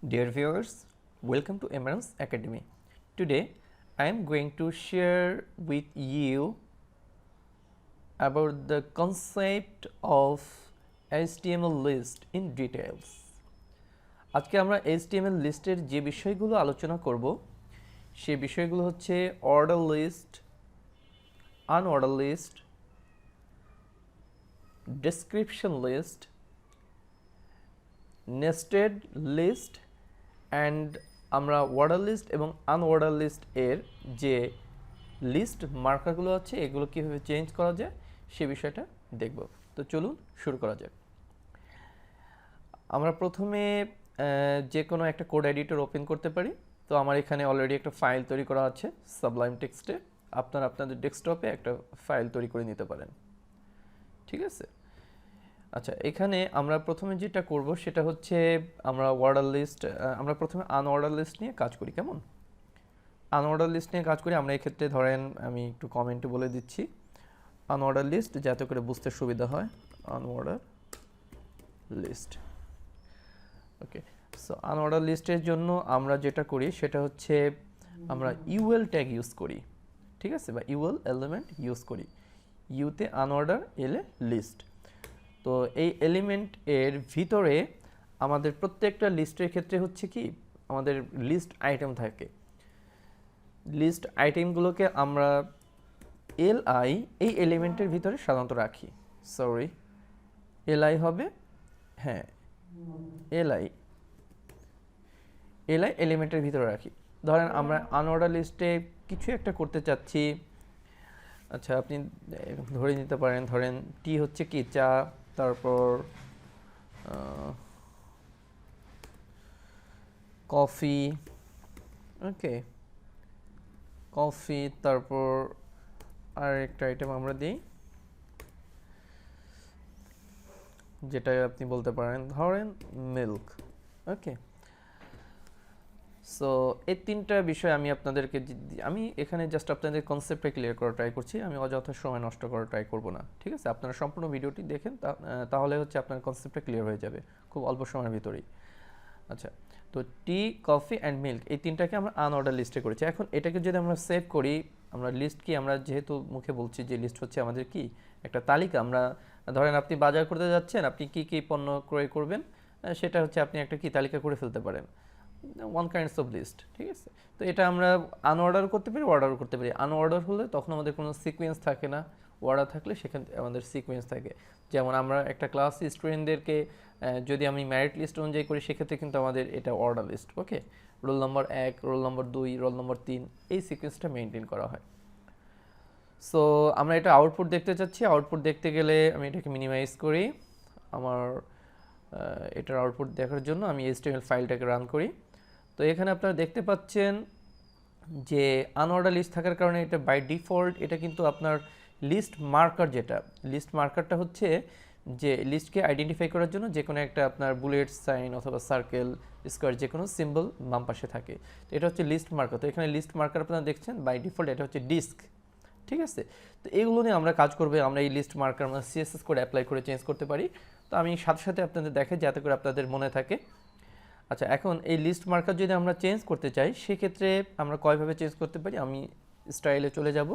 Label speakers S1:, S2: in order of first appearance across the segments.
S1: Dear viewers, welcome to Emran's Academy. Today, I am going to share with you about the concept of HTML list in details. আজকে আমরা HTML লিস্টের যে বিষয়গুলো আলোচনা করব সেই বিষয়গুলো হচ্ছে order list, unorder list, description list, nested list and আমরা অর্ডার লিস্ট এবং আনঅর্ডার লিস্ট এর যে লিস্ট মার্কারগুলো আছে এগুলো কীভাবে চেঞ্জ করা যায় সে বিষয়টা দেখব। তো চলুন শুরু করা যাক। আমরা প্রথমে যে কোনো একটা কোড এডিটর ওপেন করতে পারি। তো আমার এখানে অলরেডি একটা ফাইল তৈরি করা আছে সাবলাইম টেক্সটে। আপনারা আপনাদের ডেস্কটপে একটা ফাইল তৈরি করে নিতে পারেন, ঠিক আছে। আচ্ছা, এখানে আমরা প্রথমে যেটা করব সেটা হচ্ছে আমরা আমরা প্রথমে আনঅর্ডার লিস্ট নিয়ে কাজ করি। কেমন আনঅর্ডার লিস্ট নিয়ে কাজ করি আমরা এক্ষেত্রে ধরেন আমি একটু কমেন্টে বলে দিচ্ছি আনঅর্ডার লিস্ট যাতে করে বুঝতে সুবিধা হয়। Unorder list, okay. So unorder লিস্টের জন্য আমরা যেটা করি সেটা হচ্ছে আমরা ইউএল ট্যাগ ইউজ করি, ঠিক আছে, বা ইউএল এলিমেন্ট ইউজ করি। ইউতে আনঅর্ডার, এলে লিস্ট। তো এই এলিমেন্ট এর ভিতরে আমাদের প্রত্যেকটা লিস্টের ক্ষেত্রে হচ্ছে কি আমাদের লিস্ট আইটেম থাকে। লিস্ট আইটেমগুলোকে আমরা এলআই এই এলিমেন্টের ভিতরে সাধারণত রাখি। সরি, এলআই হবে, হ্যাঁ, এলআই এলিমেন্টের ভিতরে রাখি। ধরেন আমরা আনঅর্ডার লিস্টে কিছু একটা করতে চাচ্ছি। আচ্ছা, আপনি ধরে নিতে পারেন, ধরেন টি হচ্ছে কি চা, তারপর কফি, ওকে, কফি, তারপর আর একটা আইটেম আমরা দিই যেটা আপনি বলতে পারেন ধরেন মিল্ক, ওকে। সো এই তিনটা বিষয় আমি আপনাদেরকে আমি এখানে জাস্ট আপনাদের কনসেপ্টটা ক্লিয়ার করা ট্রাই করছি। আমি অযথা সময় নষ্ট করা ট্রাই করব না, ঠিক আছে। আপনারা সম্পূর্ণ ভিডিওটি দেখেন, তাহলে হচ্ছে আপনার কনসেপ্টটা ক্লিয়ার হয়ে যাবে খুব অল্প সময়ের ভিতরেই। আচ্ছা, তো টি, কফি অ্যান্ড মিল্ক এই তিনটাকে আমরা আনঅর্ডার লিস্টে করেছি। এখন এটাকে যদি আমরা সেভ করি, আমরা লিস্ট কি, আমরা যেহেতু মুখে বলছি যে লিস্ট হচ্ছে আমাদের কি একটা তালিকা। আমরা ধরেন আপনি বাজার করতে যাচ্ছেন, আপনি কি কি পণ্য ক্রয় করবেন সেটা হচ্ছে আপনি একটা কি তালিকা করে ফেলতে পারেন, ওয়ান কাইন্ডস অফ লিস্ট, ঠিক আছে। তো এটা আমরা আনঅর্ডার করতে পারি, অর্ডার করতে পারি। আনঅর্ডার হলে তখন আমাদের কোনো সিকোয়েন্স থাকে না, অর্ডার থাকলে সেখানে আমাদের সিকোয়েন্স থাকে। যেমন আমরা একটা ক্লাস স্টুডেন্টদেরকে যদি আমি ম্যারিট লিস্ট অনুযায়ী করি সেক্ষেত্রে কিন্তু আমাদের এটা order list, okay. Roll number 1, roll number 2, roll number 3 এই সিকোয়েন্সটা মেনটেন করা হয়। সো আমরা এটা আউটপুট দেখতে চাচ্ছি। আউটপুট দেখতে গেলে আমি এটাকে মিনিমাইজ করি। আমার এটার আউটপুট দেখার জন্য আমি HTML ফাইলটাকে রান করি। তো এখানে আপনারা দেখতে পাচ্ছেন যে আনঅর্ডার লিস্ট থাকার কারণে এটা বাই ডিফল্ট এটা কিন্তু আপনার লিস্ট মার্কার, যেটা লিস্ট মার্কারটা হচ্ছে যে লিস্টকে আইডেন্টিফাই করার জন্য যে কোনো একটা আপনার বুলেট সাইন অথবা সার্কেল, স্কোয়ার যে কোনো সিম্বল বাম পাশে থাকে। তো এটা হচ্ছে লিস্ট মার্কার। তো এখানে লিস্ট মার্কার আপনারা দেখছেন বাই ডিফল্ট এটা হচ্ছে ডিস্ক, ঠিক আছে। তো এগুলো নিয়ে আমরা কাজ করবো। আমরা এই লিস্ট মার্কার আমরা CSS কোড অ্যাপ্লাই করে চেঞ্জ করতে পারি। তো আমি সাথে সাথে আপনাদের দেখাই যাতে করে আপনাদের মনে থাকে। আচ্ছা, এখন এই লিস্ট মার্কার যদি আমরা চেঞ্জ করতে চাই সেক্ষেত্রে আমরা কয়ভাবে চেঞ্জ করতে পারি। আমি স্টাইলে চলে যাব,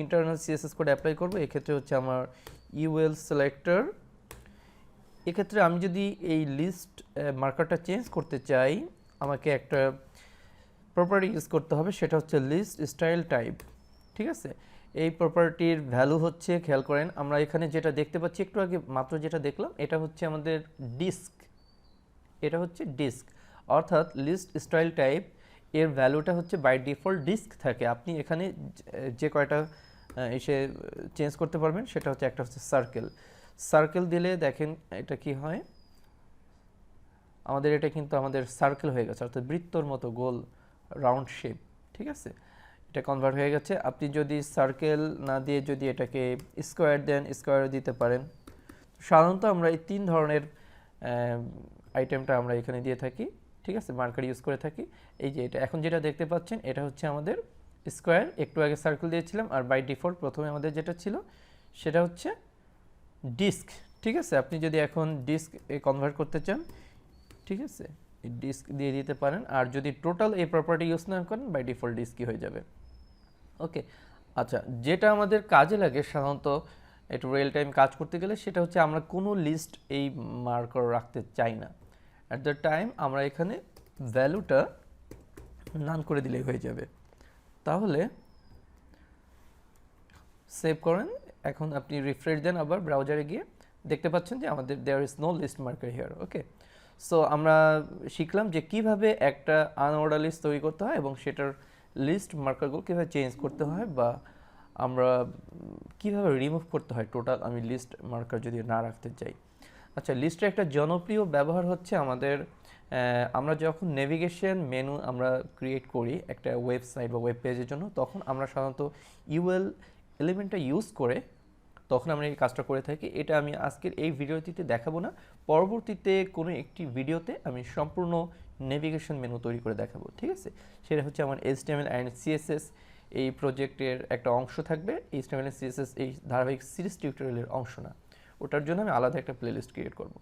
S1: ইন্টারনাল CSS কোড অ্যাপ্লাই করব। এক্ষেত্রে হচ্ছে আমার ইউএল সিলেক্টর। এক্ষেত্রে আমি যদি এই লিস্ট মার্কারটা চেঞ্জ করতে চাই আমাকে একটা প্রপার্টি ইউজ করতে হবে, সেটা হচ্ছে লিস্ট স্টাইল টাইপ, ঠিক আছে। এই প্রপার্টির ভ্যালু হচ্ছে, খেয়াল করেন আমরা এখানে যেটা দেখতে পাচ্ছি একটু আগে মাত্র যেটা দেখলাম এটা হচ্ছে আমাদের ডিস্ক, এটা হচ্ছে ডিস্ক, অর্থাৎ লিস্ট স্টাইল টাইপ এর ভ্যালুটা হচ্ছে বাই ডিফল্ট ডিস্ক থাকে। আপনি এখানে যে কয়টা এসে চেঞ্জ করতে পারবেন সেটা হচ্ছে একটা হচ্ছে সার্কেল। সার্কেল দিলে দেখেন এটা কি হয়, আমাদের এটা কিন্তু আমাদের সার্কেল হয়ে গেছে, অর্থাৎ বৃত্তর মতো গোল রাউন্ড শেপ, ঠিক আছে। এটা কনভার্ট হয়ে গেছে। আপনি যদি সার্কেল না দিয়ে যদি এটাকে স্কোয়ার দেন, স্কোয়ারও দিতে পারেন। সাধারণত আমরা এই তিন ধরনের আইটেমটা আমরা এখানে দিয়ে থাকি, ঠিক আছে, মার্কার ইউজ করে থাকি। এই যে এটা এখন যেটা দেখতে পাচ্ছেন এটা হচ্ছে আমাদের স্কোয়ার, একটু আগে সার্কেল দিয়েছিলাম, আর বাই ডিফল্ট প্রথমে আমাদের যেটা ছিল সেটা হচ্ছে ডিস্ক, ঠিক আছে। আপনি যদি এখন ডিস্ক কনভার্ট করতে চান, ঠিক আছে, ডিস্ক দিয়ে দিতে পারেন, আর যদি টোটাল এই প্রপার্টি ইউজ না করেন বাই ডিফল্ট ডিস্কই হয়ে যাবে। ওকে, আচ্ছা, যেটা আমাদের কাজে লাগে সাধারণত একটু রিয়েল টাইম কাজ করতে গেলে সেটা হচ্ছে আমরা কোনো লিস্ট এই মার্কার রাখতে চাই না। অ্যাট দ্য টাইম আমরা এখানে ভ্যালুটা নান করে দিলেই হয়ে যাবে। তাহলে সেভ করেন, এখন আপনি রিফ্রেশ দেন আবার ব্রাউজারে গিয়ে দেখতে পাচ্ছেন যে আমাদের there is no list marker here. Okay, so আমরা শিখলাম যে কিভাবে একটা আনঅর্ডার লিস্ট তৈরি করতে হয় এবং সেটার লিস্ট মার্কারগুলো কীভাবে চেঞ্জ করতে হয় বা আমরা কিভাবে রিমুভ করতে হয় টোটাল আমি লিস্ট মার্কার যদি না রাখতে চাই। আচ্ছা, লিস্টের একটা জনপ্রিয় ব্যবহার হচ্ছে আমাদের আমরা যখন নেভিগেশন মেনু আমরা ক্রিয়েট করি একটা ওয়েবসাইট বা ওয়েব পেজের জন্য, তখন আমরা সাধারণত ইউএল এলিমেন্টটা ইউজ করে তখন আমরা এই কাজটা করে থাকি। এটা আমি আজকের এই ভিডিওটিতে দেখাবো না, পরবর্তীতে কোনো একটি ভিডিওতে আমি সম্পূর্ণ নেভিগেশন মেনু তৈরি করে দেখাবো, ঠিক আছে। সেটা হচ্ছে আমার HTML অ্যান্ড CSS এই প্রজেক্টের একটা অংশ থাকবে। HTML অ্যান্ড CSS এই ধারাবাহিক সিরিজ টিউটোরিয়ালের অংশ না, ওটার জন্য আমি আলাদা একটা প্লেলিস্ট ক্রিয়েট করব।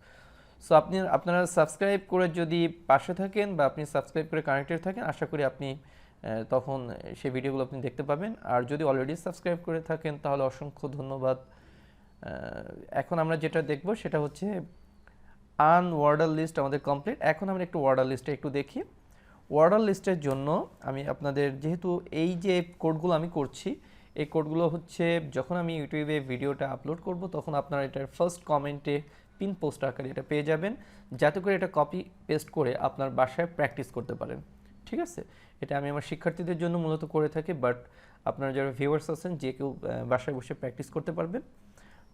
S1: সো আপনারা সাবস্ক্রাইব করে যদি পাশে থাকেন বা আপনি সাবস্ক্রাইব করে কানেক্টেড থাকেন, আশা করি আপনি তখন সেই ভিডিওগুলো আপনি দেখতে পাবেন। আর যদি অলরেডি সাবস্ক্রাইব করে থাকেন তাহলে অসংখ্য ধন্যবাদ। এখন আমরা যেটা দেখব সেটা হচ্ছে আনঅর্ডার লিস্ট আমাদের কমপ্লিট। এখন আমরা একটু অর্ডার লিস্টে একটু দেখি। অর্ডার লিস্টের জন্য আমি আপনাদের যেহেতু এই যে কোডগুলো আমি করছি এই কোডগুলো হচ্ছে যখন আমি ইউটিউবে ভিডিওটা আপলোড করব তখন আপনারা এটার ফার্স্ট কমেন্টে পিন পোস্ট আকারে এটা পেয়ে যাবেন, যাতে করে এটা কপি পেস্ট করে আপনার বাসায় প্র্যাকটিস করতে পারেন, ঠিক আছে। এটা আমি আমার শিক্ষার্থীদের জন্য মূলত করে থাকি, বাট আপনারা যারা ভিউয়ার্স আছেন যে কেউ বাসায় বসে প্র্যাকটিস করতে পারবেন,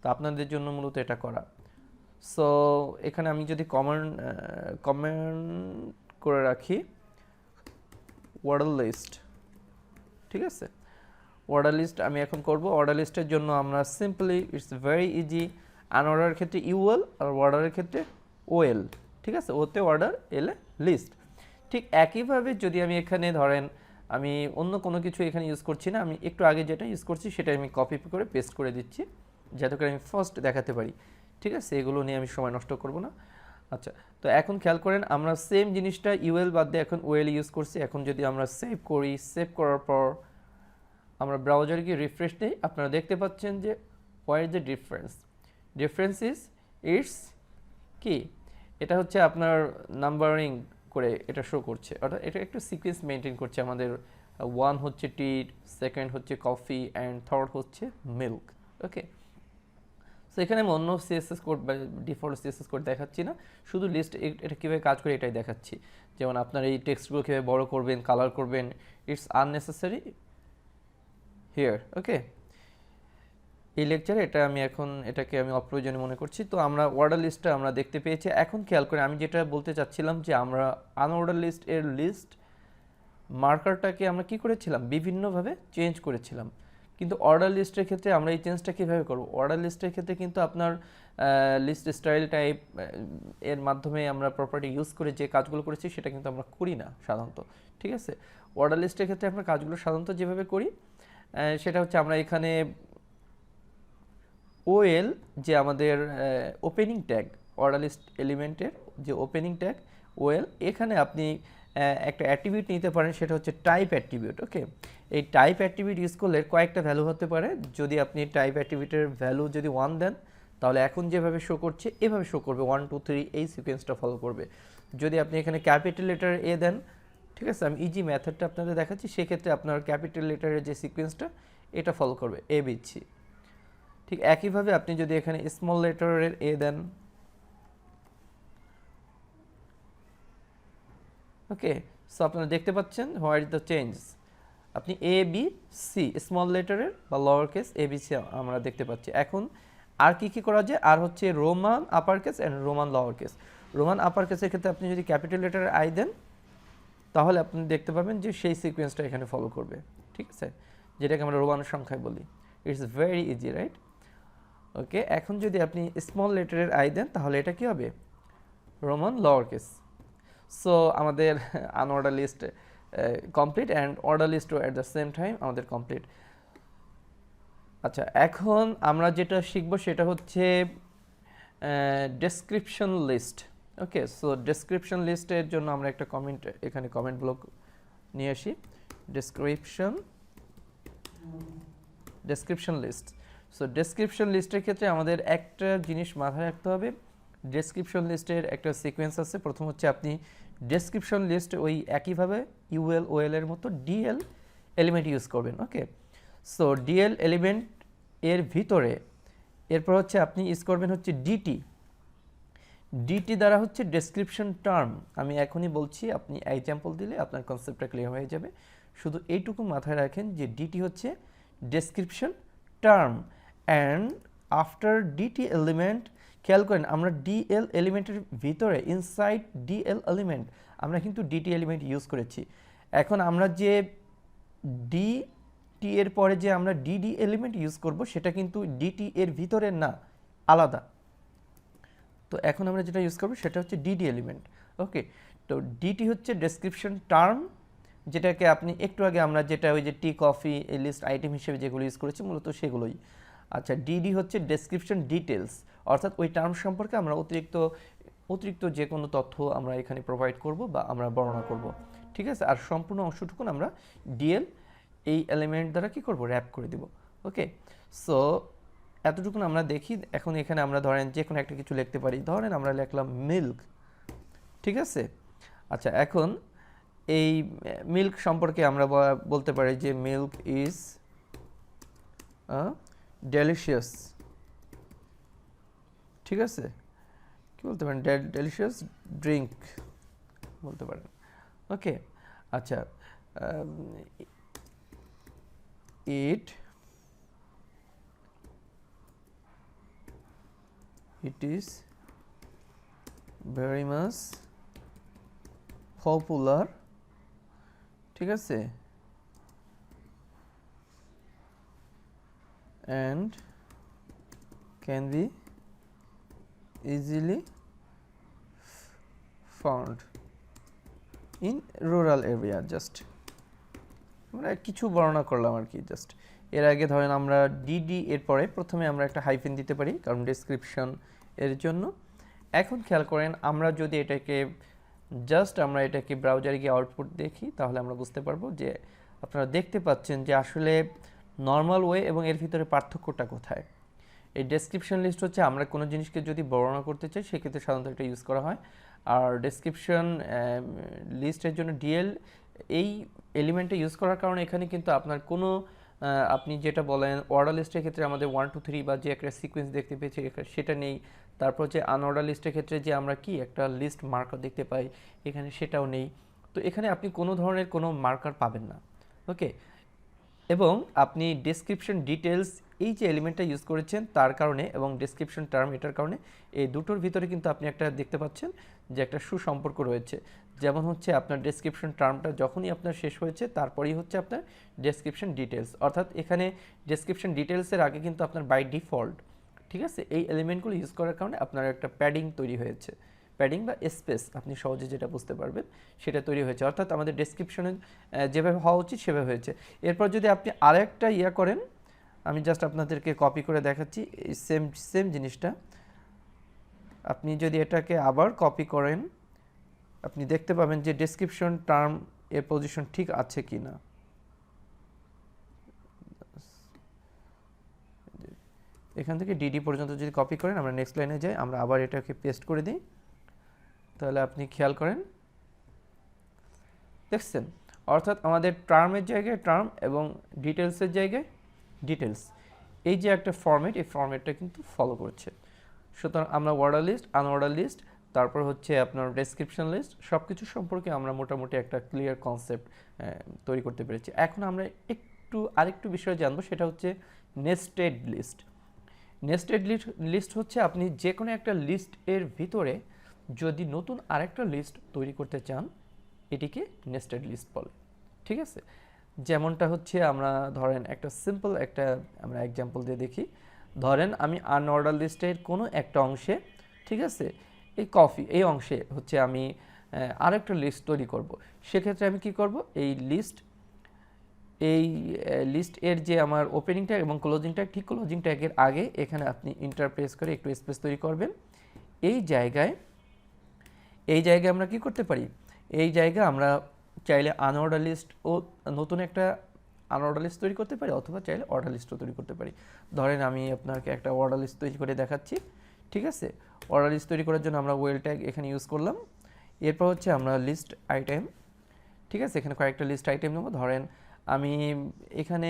S1: তো আপনাদের জন্য মূলত এটা করা। সো এখানে আমি যদি কমেন্ট করে রাখি অর্ডার লিস্ট, ঠিক আছে। অর্ডার লিস্ট আমি এখন করব। অর্ডার লিস্টের জন্য আমরা সিম্পলি ইটস ভেরি ইজি, আনঅর্ডারের ক্ষেত্রে ইউএল আর অর্ডারের ক্ষেত্রে ওএল, ঠিক আছে। ওতে অর্ডার, এলে লিস্ট। ঠিক একইভাবে যদি আমি এখানে ধরেন আমি অন্য কোনো কিছু এখানে ইউজ করছি না, আমি একটু আগে যেটা ইউজ করছি সেটা আমি কপি করে পেস্ট করে দিচ্ছি যাতে করে আমি ফার্স্ট দেখাতে পারি, ঠিক আছে। এগুলো নিয়ে আমি সময় নষ্ট করব না। আচ্ছা, তো এখন খেয়াল করেন আমরা সেম জিনিসটা ইউএল বাদ দিয়ে এখন ওএল ইউজ করছি। এখন যদি আমরা সেভ করি, সেভ করার পর আমরা ব্রাউজারে গিয়ে রিফ্রেশ দিই, আপনারা দেখতে পাচ্ছেন যে what is the difference is it's কি, এটা হচ্ছে আপনার নাম্বারিং করে এটা শো করছে, অর্থাৎ এটা একটু সিকোয়েন্স মেনটেন করছে। আমাদের 1 হচ্ছে টি, সেকেন্ড হচ্ছে কফি অ্যান্ড থার্ড হচ্ছে মিল্ক। ওকে, সো এখানে আমি অন্য সিএসএস কোড বা ডিফল্ট সিএসএস কোড দেখাচ্ছি না, শুধু লিস্ট এটা কীভাবে কাজ করে এটাই দেখাচ্ছি। যেমন আপনার এই টেক্সটগুলো কীভাবে বড় করবেন, কালার করবেন, ইটস আননেসেসারি হিয়ার। ওকে, এই লেকচারে এটা আমি এখন এটাকে আমি অপ্রয়োজনীয় মনে করছি। তো আমরা অর্ডার লিস্টটা আমরা দেখতে পেয়েছি। এখন খেয়াল করে আমি যেটা বলতে চাচ্ছিলাম যে আমরা আনঅর্ডার লিস্ট এর লিস্ট মার্কারটাকে আমরা কি করেছিলাম, বিভিন্নভাবে চেঞ্জ করেছিলাম। কিন্তু অর্ডার লিস্টের ক্ষেত্রে আমরা এই চেঞ্জটা কীভাবে করব? অর্ডার লিস্টের ক্ষেত্রে কিন্তু আপনার লিস্ট স্টাইল টাইপ এর মাধ্যমে আমরা প্রপার্টি ইউজ করে যে কাজগুলো করেছি সেটা কিন্তু আমরা করি না সাধারণত, ঠিক আছে। অর্ডার লিস্টের ক্ষেত্রে আমরা কাজগুলো সাধারণত যেভাবে করি সেটা হচ্ছে আমরা এখানে ওএল যে আমাদের ওপেনিং ট্যাগ, অর্ডার লিস্ট এলিমেন্টের যে ওপেনিং ট্যাগ ওএল, এখানে আপনি একটা অ্যাট্রিবিউট নিতে পারেন, সেটা হচ্ছে টাইপ অ্যাট্রিবিউট। ওকে, এই টাইপ অ্যাট্রিবিউট ইউজ করলে কয়েকটা ভ্যালু হতে পারে। যদি আপনি টাইপ অ্যাট্রিবিউটের ভ্যালু যদি 1 দেন তাহলে এখন যেভাবে শো করছে এভাবে শো করবে, 1 2 3 এই সিকোয়েন্সটা ফলো করবে। যদি আপনি এখানে ক্যাপিটাল লেটার এ দেন, ঠিক আছে, আমি ইজি মেথডটা আপনাদের দেখাচ্ছি, সেক্ষেত্রে আপনার ক্যাপিটাল লেটারের যে সিকোয়েন্সটা এটা ফলো করবে, এ বিচ্ছি। ঠিক একইভাবে আপনি যদি এখানে স্মল লেটারের এ দেন, ওকে, সো আপনারা দেখতে পাচ্ছেন হোয়াট ইজ দ্য চেঞ্জ। আপনি এ বি সি স্মল লেটারের বা lower case A B C আমরা দেখতে পাচ্ছি। এখন আর কি করা যায়, আর হচ্ছে Roman upper case and Roman lower case. Roman upper কেসের ক্ষেত্রে আপনি যদি ক্যাপিটাল লেটারের আই দেন তাহলে আপনি দেখতে পাবেন যে সেই সিকোয়েন্সটা এখানে ফলো করবে, ঠিক আছে, যেটাকে আমরা রোমান সংখ্যায় বলি। It's very easy, right? Okay, এখন যদি আপনি স্মল লেটারের আই দেন তাহলে এটা কি হবে, রোমান লোয়ার কেস। সো আমাদের unorder list complete and order list at the same time আমাদের কমপ্লিট। আচ্ছা, এখন আমরা যেটা শিখব সেটা হচ্ছে description list. Okay, so description লিস্টের জন্য আমরা একটা কমেন্ট এখানে কমেন্ট ব্লক নিয়ে আসি। Description list. সো ডেসক্রিপশন লিস্টের ক্ষেত্রে আমাদের একটা জিনিস মাথায় রাখতে হবে, ডেসক্রিপশন লিস্টের একটা সিকোয়েন্স আছে। প্রথম হচ্ছে আপনি ডেসক্রিপশন লিস্ট ওই একইভাবে ইউএল ওএল এর মতো ডিএল এলিমেন্ট ইউজ করবেন। ওকে, সো ডিএল এলিমেন্ট এর ভিতরে এরপর হচ্ছে আপনি ইউজ করবেন হচ্ছে ডিটি। ডিটি দ্বারা হচ্ছে ডেসক্রিপশন টার্ম। আমি এখনই বলছি, আপনি এক্সাম্পল দিলে আপনার কনসেপ্টটা ক্লিয়ার হয়ে যাবে। শুধু এইটুকু মাথায় রাখেন যে ডিটি হচ্ছে description term and after DT element, খেয়াল করেন আমরা ডিএল এলিমেন্টের ভিতরে ইনসাইড ডিএল এলিমেন্ট আমরা কিন্তু ডিটি এলিমেন্ট ইউজ করেছি। এখন আমরা যে ডিটি এর পরে যে আমরা ডিডি এলিমেন্ট ইউজ করব সেটা কিন্তু ডিটি এর ভিতরে না, আলাদা। তো এখন আমরা যেটা ইউজ করবো সেটা হচ্ছে ডিডি এলিমেন্ট। ওকে, তো ডিটি হচ্ছে ডেসক্রিপশন টার্ম, যেটাকে আপনি একটু আগে আমরা যেটা ওই যে টি কফি এই লিস্ট আইটেম হিসেবে যেগুলো ইউজ করেছি মূলত সেগুলোই। আচ্ছা, ডিডি হচ্ছে ডেসক্রিপশন ডিটেলস, অর্থাৎ ওই টার্ম সম্পর্কে আমরা অতিরিক্ত যে কোনো তথ্য আমরা এখানে প্রোভাইড করব বা আমরা বর্ণনা করব, ঠিক আছে। আর সম্পূর্ণ অংশটুকুন আমরা ডিএল এই এলিমেন্ট দ্বারা কি করব, র্যাপ করে দেব। ওকে, সো এতটুকুন আমরা দেখি। এখন এখানে আমরা ধরেন যে কোনো একটা কিছু লিখতে পারি, ধরেন আমরা লিখলাম মিল্ক, ঠিক আছে। আচ্ছা, এখন এই মিল্ক সম্পর্কে আমরা বলতে পারি যে মিল্ক ইজ ডেলিশিয়াস, ঠিক আছে। কি বলতে পারেন, ডেলিশিয়াস ড্রিঙ্ক বলতে পারেন। ওকে, আচ্ছা, it is very much popular, ঠিক আছে, and can be easily found in rural area। Just আমরা কিছু বর্ণনা করলাম আর কি। জাস্ট এর আগে ধরেন আমরা ডিডি এর পরে প্রথমে আমরা একটা হাইফেন দিতে পারি কারণ ডেসক্রিপশন এর জন্য। এখন খেয়াল করেন আমরা যদি এটাকে আমরা এটাকে ব্রাউজারে গিয়ে আউটপুট দেখি তাহলে আমরা বুঝতে পারবো যে আপনারা দেখতে পাচ্ছেন যে আসলে নর্মাল ওয়ে এবং এর ভিতরে পার্থক্যটা কোথায়। এই ডেসক্রিপশন লিস্ট হচ্ছে আমরা কোনো জিনিসকে যদি বর্ণনা করতে চাই সেক্ষেত্রে সাধারণত এটা ইউজ করা হয়। আর ডেসক্রিপশন লিস্টের জন্য ডিএল এই এলিমেন্টটা ইউজ করার কারণে এখানে কিন্তু আপনার কোনো আপনি যেটা বলেন অর্ডার লিস্টের ক্ষেত্রে আমাদের 1 2 3 বা যে একটা সিকোয়েন্স দেখতে পেয়েছি সেটা নেই। তারপর যে আনঅর্ডার লিস্টের ক্ষেত্রে যে আমরা কি একটা লিস্ট মার্কার দেখতে পাই এখানে সেটাও নেই। তো এখানে আপনি কোনো ধরনের কোনো মার্কার পাবেন না। ওকে, এবং আপনি ডেসক্রিপশন ডিটেলস এই যে এলিমেন্টটা ইউজ করেছেন তার কারণে এবং ডেসক্রিপশন টার্ম এটার কারণে এই দুটোর ভিতরে কিন্তু আপনি একটা দেখতে পাচ্ছেন যে একটা সুসম্পর্ক রয়েছে। যেমন হচ্ছে আপনার ডেসক্রিপশন টার্মটা যখনই আপনার শেষ হয়েছে তারপরেই হচ্ছে আপনার ডেসক্রিপশন ডিটেলস, অর্থাৎ এখানে ডেসক্রিপশন ডিটেলসের আগে কিন্তু আপনার বাই ডিফল্ট, ঠিক আছে, এই এলিমেন্টগুলো ইউজ করার কারণে আপনার একটা প্যাডিং তৈরি হয়েছে। প্যাডিং বা স্পেস আপনি সহজে যেটা বুঝতে পারবেন সেটা তৈরি হয়েছে, অর্থাৎ আমাদের ডেসক্রিপশনে যেভাবে হওয়া উচিত সেভাবে হয়েছে। এরপর যদি আপনি আরেকটা করেন, আমি জাস্ট আপনাদেরকে কপি করে দেখাচ্ছি এই সেম জিনিসটা। আপনি যদি এটাকে আবার কপি করেন আপনি দেখতে পাবেন যে ডেসক্রিপশন টার্ম এর পজিশন ঠিক আছে কি না। এখান থেকে ডিডি পর্যন্ত যদি কপি করেন আমরা নেক্সট লাইনে যাই, আমরা আবার এটাকে পেস্ট করে দিই, তাহলে আপনি খেয়াল করেন দেখছেন, অর্থাৎ আমাদের টার্মের জায়গায় টার্ম এবং ডিটেলসের জায়গায় ডিটেলস, এই যে একটা ফরম্যাট এই ফরম্যাটটা কিন্তু ফলো করছে। সুতরাং আমরা অর্ডার লিস্ট আনঅর্ডার লিস্ট তারপর হচ্ছে আপনার ডেসক্রিপশন লিস্ট সব কিছু সম্পর্কে আমরা মোটামুটি একটা ক্লিয়ার কনসেপ্ট তৈরি করতে পেরেছি। এখন আমরা আরেকটু বিষয় জানবো, সেটা হচ্ছে নেস্টেড লিস্ট। নেস্টেড লিস্ট হচ্ছে আপনি যে কোনো একটা লিস্ট এর ভিতরে যদি নতুন আরেকটা লিস্ট তৈরি করতে চান এটিকে নেস্টেড লিস্ট বলে, ঠিক আছে। যেমনটা হচ্ছে আমরা ধরেন একটা সিম্পল একটা আমরা এক্সাম্পল দিয়ে দেখি। ধরেন আমি আনঅর্ডার লিস্টের কোনো একটা অংশে, ঠিক আছে, এই কফি এই অংশে হচ্ছে আমি আরেকটা লিস্ট তৈরি করব। সেক্ষেত্রে আমি কি করব, এই লিস্ট এর যে আমার ওপেনিং ট্যাগ এবং ক্লোজিং ট্যাগ, ঠিক ক্লোজিং ট্যাগের আগে এখানে আপনি ইন্টারপ্রেস করে একটু স্পেস তৈরি করবেন। এই জায়গায় এই জায়গায় আমরা কি করতে পারি, এই জায়গায় আমরা চাইলে আনঅর্ডার লিস্ট ও নতুন একটা আনঅর্ডার লিস্ট তৈরি করতে পারি, অথবা চাইলে অর্ডার লিস্টও তৈরি করতে পারি। ধরেন আমি আপনাকে একটা অর্ডার লিস্ট তৈরি করে দেখাচ্ছি, ঠিক আছে। অর্ডার লিস্ট তৈরি করার জন্য আমরা ওয়েল ট্যাগ এখানে ইউজ করলাম। এরপর হচ্ছে আমরা লিস্ট আইটেম, ঠিক আছে, এখানে কয়েকটা লিস্ট আইটেম নেবো। ধরেন আমি এখানে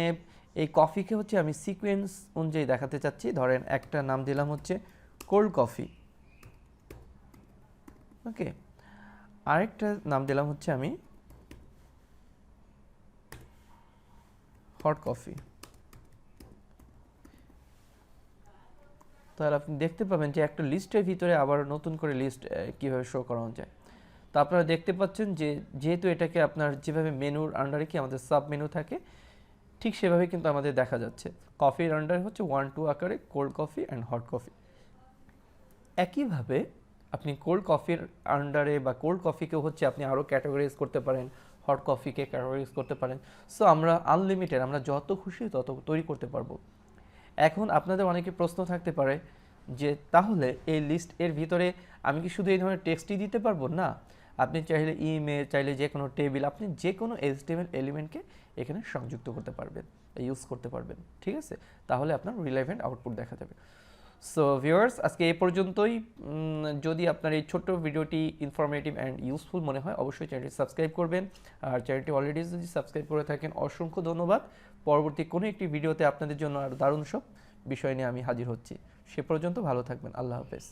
S1: এই কফিকে হচ্ছে আমি সিকোয়েন্স অনুযায়ী দেখাতে চাচ্ছি। ধরেন একটা নাম দিলাম হচ্ছে কোল্ড কফি, ওকে। আরেকটা নাম দিলাম হচ্ছে আমি হট কফি। তাহলে আপনি দেখতে পাবেন যে একটা লিস্টের ভিতরে আবার নতুন করে লিস্ট কীভাবে শো করানো যায়। তো আপনারা দেখতে পাচ্ছেন যে যেহেতু এটাকে আপনার যেভাবে মেনুর আন্ডারে কি আমাদের সাব মেনু থাকে, ঠিক সেভাবে কিন্তু আমাদের দেখা যাচ্ছে। কফির আন্ডারে হচ্ছে 1-2 আকারে cold coffee and hot coffee. একইভাবে আপনি কোল্ড কফির আন্ডারে বা কোল্ড কফিকেও হচ্ছে আপনি আরও ক্যাটাগরাইজ করতে পারেন, হট কফিকে ক্যাটাগরাইজ করতে পারেন। সো আমরা আনলিমিটেড, আমরা যত খুশি তত তৈরি করতে পারবো। এখন আপনাদের অনেকে প্রশ্ন থাকতে পারে যে তাহলে এই লিস্ট এর ভিতরে আমি কি শুধু এই ধরনের টেক্সটই দিতে পারবো? না, আপনি চাইলে ইমেল, চাইলে যে কোনো টেবিল, আপনি যে কোনো HTML এলিমেন্টকে এখানে সংযুক্ত করতে পারবেন, ইউজ করতে পারবেন, ঠিক আছে। তাহলে আপনার রিলেভেন্ট আউটপুট দেখা যাবে। সো ভিউয়ার্স, আজকে এই পর্যন্তই। যদি আপনার এই ছোট্ট ভিডিওটি ইনফরমেটিভ অ্যান্ড ইউজফুল মনে হয়, অবশ্যই চ্যানেলটি সাবস্ক্রাইব করবেন। আর চ্যানেলটি অলরেডি যদি সাবস্ক্রাইব করে থাকেন, অসংখ্য ধন্যবাদ। পরবর্তী কোনো একটি ভিডিওতে আপনাদের জন্য আরও দারুণ সব বিষয় নিয়ে আমি হাজির হচ্ছি। সে পর্যন্ত ভালো থাকবেন। আল্লাহ হাফেজ।